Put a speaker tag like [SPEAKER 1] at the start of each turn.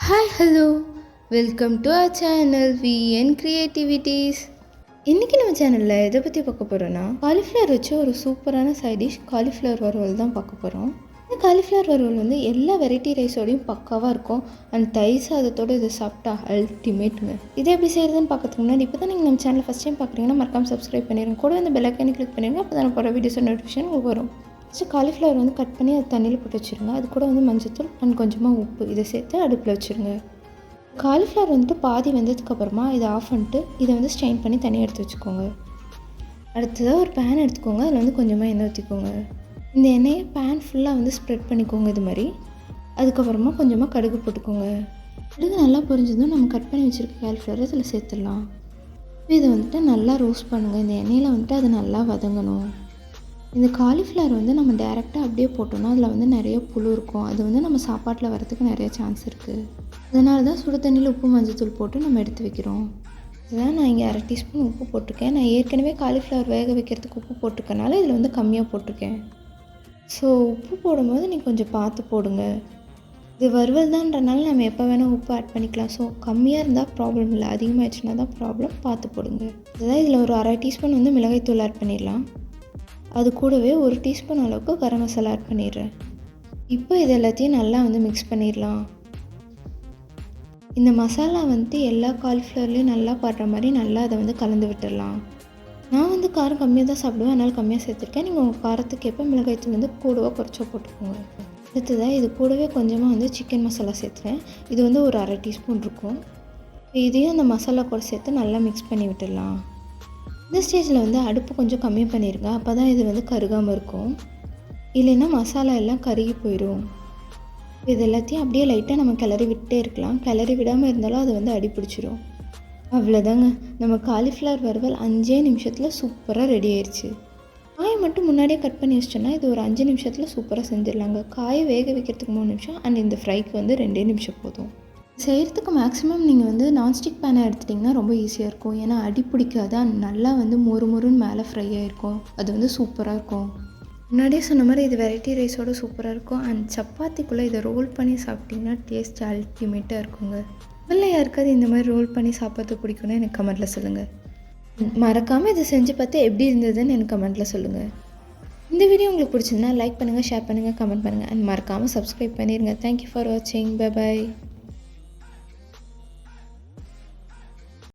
[SPEAKER 1] Hi hello welcome to our channel VN creativities. இன்றைக்கி நம்ம சேனலில் எதை பற்றி பார்க்க போகிறோன்னா, காலிஃப்ளவர் வச்சு ஒரு சூப்பரான சைட் டிஷ் காலிஃப்ளவர் வறுவல் தான் பார்க்க போகிறோம். இந்த காலிஃப்ளவர் வறுவல் வந்து எல்லா வெரைட்டி ரைஸோடையும் பக்காவாக இருக்கும். அண்ட் தயிர் சாதத்தோடு இதை சாப்பிட்டா அல்டிமேட்டுங்க. இதை எப்படி செய்கிறதுன்னு பார்க்கறதுக்கு முன்னாடி இப்போ தான் நீங்கள் நம்ம சேனலை ஃபஸ்ட் டைம் பார்க்குறீங்கன்னா மறக்காம சப்ஸ்கிரைப் பண்ணிடுங்க. கூட இந்த பெல் ஐக்கானை கிளிக் பண்ணிடுங்க. அப்போ தான் போகிற வீடியோஸ் நோட்டிஃபிகேஷன் உங்களுக்கு வரும். ஃபஸ்ட்டு காலிஃப்ளவர் வந்து கட் பண்ணி அது தண்ணியில் போட்டு வச்சுருங்க. அது கூட வந்து மஞ்சத்தூள் அண்ட் கொஞ்சமாக உப்பு இதை சேர்த்து அடுப்பில் வச்சுருங்க. காலிஃப்ளவர் வந்துட்டு பாதி வெந்ததுக்கப்புறமா இதை ஆஃப் பண்ணிட்டு இதை வந்து ஸ்ட்ரெயின் பண்ணி தனியாக எடுத்து வச்சுக்கோங்க. அடுத்ததாக ஒரு பேன் எடுத்துக்கோங்க. அதில் வந்து கொஞ்சமாக எண்ணெய் ஊற்றிக்கோங்க. இந்த எண்ணெயை பேன் ஃபுல்லாக வந்து ஸ்ப்ரெட் பண்ணிக்கோங்க இது மாதிரி. அதுக்கப்புறமா கொஞ்சமாக கடுகு போட்டுக்கோங்க. கடுகு நல்லா பொரிஞ்சதும் நம்ம கட் பண்ணி வச்சுருக்க காலிஃப்ளவர் இதில் சேர்த்துடலாம். இதை வந்துட்டு நல்லா ரோஸ்ட் பண்ணுங்கள். இந்த எண்ணெயில் வந்துட்டு அது நல்லா வதங்கணும். இந்த காலிஃப்ளவர் வந்து நம்ம டேரெக்டாக அப்படியே போட்டோம்னா அதில் வந்து நிறைய புழு இருக்கும். அது வந்து நம்ம சாப்பாட்டில் வரதுக்கு நிறைய சான்ஸ் இருக்குது. அதனால தான் சுடு தண்ணியில் உப்பு மஞ்சத்தூள் போட்டு நம்ம எடுத்து வைக்கிறோம். இதுதான் நான் இங்கே 1/2 டீஸ்பூன் உப்பு போட்டிருக்கேன். நான் ஏற்கனவே காலிஃப்ளவர் வேக வைக்கிறதுக்கு உப்பு போட்டிருக்கனால இதில் வந்து கம்மியாக போட்டிருக்கேன். ஸோ உப்பு போடும்போது நீங்கள் கொஞ்சம் பார்த்து போடுங்க. இது வறுவல் தான்றனால நம்ம எப்போ வேணால் உப்பு ஆட் பண்ணிக்கலாம். ஸோ கம்மியாக இருந்தால் ப்ராப்ளம் இல்லை, அதிகமாகிடுச்சுன்னா தான் ப்ராப்ளம். பார்த்து போடுங்க. அதுதான் இதில் ஒரு 1/2 டீஸ்பூன் வந்து மிளகாய்த்தூள் ஆட் பண்ணிடலாம். அது கூடவே 1 டீஸ்பூன் அளவுக்கு கரம் மசாலா ஆட் பண்ணிடுறேன். இப்போ இது எல்லாத்தையும் நல்லா வந்து மிக்ஸ் பண்ணிடலாம். இந்த மசாலா வந்துட்டு எல்லா காலிஃப்ளவர்லேயும் நல்லா படுற மாதிரி நல்லா அதை வந்து கலந்து விட்டுடலாம். நான் வந்து காரம் கம்மியாக தான் சாப்பிடுவேன், அதனால் கம்மியாக சேர்த்துருக்கேன். நீங்கள் உங்கள் காரத்துக்கு எப்போ மிளகாய்த்தூள் வந்து கூடவோ குறைச்சோ போட்டுக்கோங்க. அடுத்ததாக இது கூடவே கொஞ்சமாக வந்து சிக்கன் மசாலா சேர்த்துறேன். இது வந்து ஒரு 1/2 டீஸ்பூன் இருக்கும். இதையும் அந்த மசாலா கூட சேர்த்து நல்லா மிக்ஸ் பண்ணி விட்டுடலாம். இந்த ஸ்டேஜில் வந்து அடுப்பு கொஞ்சம் கம்மி பண்ணிடுங்க. அப்போ தான் இது வந்து கருகாமல் இருக்கும். இல்லைன்னா மசாலா எல்லாம் கருகி போயிடும். இது எல்லாத்தையும் அப்படியே லைட்டாக நம்ம கிளறி விட்டே இருக்கலாம். கிளறி விடாமல் இருந்தாலும் அது வந்து அடி பிடிச்சிரும். அவ்வளோதாங்க, நம்ம காலிஃப்ளவர் வறுவல் 5 நிமிஷத்தில் சூப்பராக ரெடி ஆயிடுச்சு. காயை மட்டும் முன்னாடியே கட் பண்ணி வச்சிட்டோன்னா இது ஒரு 5 நிமிஷத்தில் சூப்பராக செஞ்சிடலாங்க. காயை வேக வைக்கிறதுக்கு 3 நிமிஷம் அண்ட் இந்த ஃப்ரைக்கு வந்து 2 நிமிஷம் போதும். செய்கிறதுக்கு மேக்ஸிமம் நீங்கள் வந்து நான்ஸ்டிக் பேனை எடுத்துட்டிங்கன்னா ரொம்ப ஈஸியாக இருக்கும். ஏன்னா அடி பிடிக்காத நல்லா வந்து மொறுன்னு மேலே ஃப்ரை ஆகிருக்கும். அது வந்து சூப்பராக இருக்கும். முன்னாடியே சொன்ன மாதிரி இது வெரைட்டி ரைஸோடு சூப்பராக இருக்கும். அண்ட் சப்பாத்திக்குள்ளே இதை ரோல் பண்ணி சாப்பிட்டிங்கன்னா டேஸ்ட் அல்டிமேட்டாக இருக்குங்க. இல்லை யாருக்காவது இந்த மாதிரி ரோல் பண்ணி சாப்பிட்றது பிடிக்கும்னு எனக்கு கமெண்ட்டில் சொல்லுங்கள். மறக்காமல் இதை செஞ்சு பார்த்து எப்படி இருந்ததுன்னு எனக்கு கமெண்ட்டில் சொல்லுங்கள். இந்த வீடியோ உங்களுக்கு பிடிச்சிருந்தா லைக் பண்ணுங்கள், ஷேர் பண்ணுங்கள், கமெண்ட் பண்ணுங்கள் அண்ட் மறக்காமல் சப்ஸ்கிரைப் பண்ணிடுங்க. தேங்க்யூ ஃபார் வாட்சிங். Bye bye.